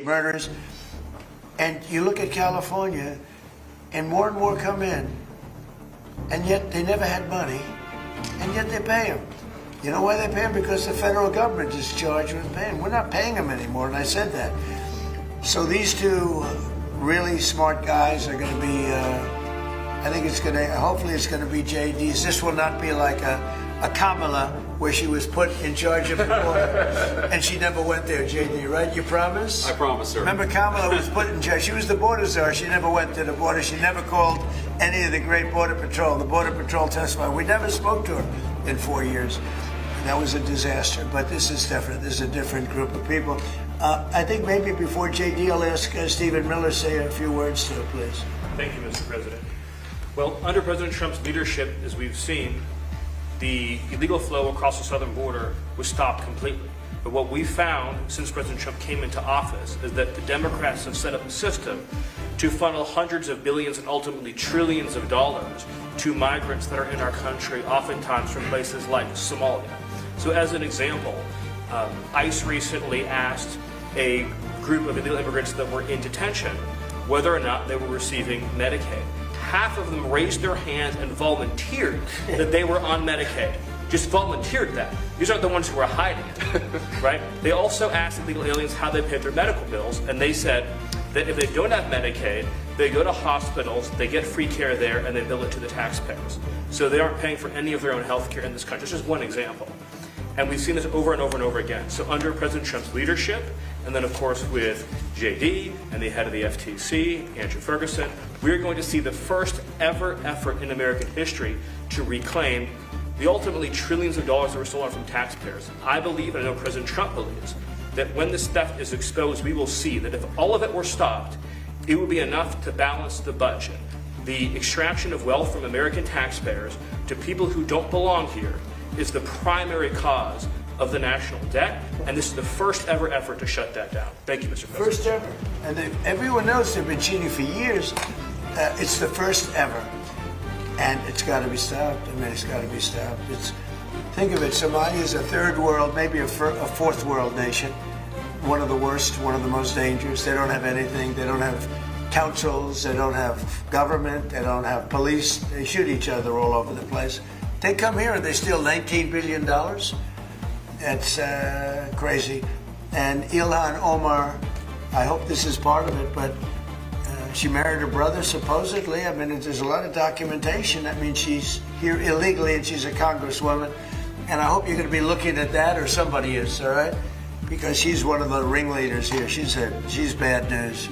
murders. And you look at California, and more come in, and yet they never had money, and yet they pay them. You know why they pay them? Because the federal government is charged with paying. We're not paying them anymore, and I said that. So these two really smart guys are going to be, I think it's going to, hopefully it's going to be JD's. This will not be like a Kamala, where she was put in charge of the border, and she never went there, JD, right? You promise? I promise, sir. Remember, Kamala was put in charge. She was the border czar. She never went to the border. She never called any of the great Border Patrol. The Border Patrol testified. We never spoke to her in 4 years. And that was a disaster. But this is different. This is a different group of people. I think maybe before JD, I'll ask Stephen Miller to say a few words to it, please. Thank you, Mr. President. Well, under President Trump's leadership, as we've seen, the illegal flow across the southern border was stopped completely. But what we found since President Trump came into office is that the Democrats have set up a system to funnel hundreds of billions and ultimately trillions of dollars to migrants that are in our country, oftentimes from places like Somalia. So as an example, ICE recently asked a group of illegal immigrants that were in detention whether or not they were receiving Medicaid. Half of them raised their hands and volunteered that they were on Medicaid. Just volunteered that. These aren't the ones who were hiding it, right? They also asked illegal aliens how they paid their medical bills, and they said that if they don't have Medicaid, they go to hospitals, they get free care there, and they bill it to the taxpayers. So they aren't paying for any of their own health care in this country. This is one example. And we've seen this over and over and over again. So under President Trump's leadership, and then of course with JD and the head of the FTC, Andrew Ferguson, we're going to see the first ever effort in American history to reclaim the ultimately trillions of dollars that were stolen from taxpayers. I believe, and I know President Trump believes, that when this theft is exposed, we will see that if all of it were stopped, it would be enough to balance the budget. The extraction of wealth from American taxpayers to people who don't belong here is the primary cause of the national debt, and this is the first ever effort to shut that down. Thank you, Mr. President. First ever. And everyone knows they've been cheating for years. It's the first ever. And it's got to be stopped. I mean, it's got to be stopped. Think of it, Somalia is a third world, maybe a fourth world nation. One of the worst, one of the most dangerous. They don't have anything. They don't have councils. They don't have government. They don't have police. They shoot each other all over the place. They come here and they steal $19 billion. That's crazy. And Ilhan Omar, I hope this is part of it, but she married her brother, supposedly. I mean, there's a lot of documentation. That means she's here illegally and she's a congresswoman. And I hope you're going to be looking at that, or somebody is, all right? Because she's one of the ringleaders here. She's bad news.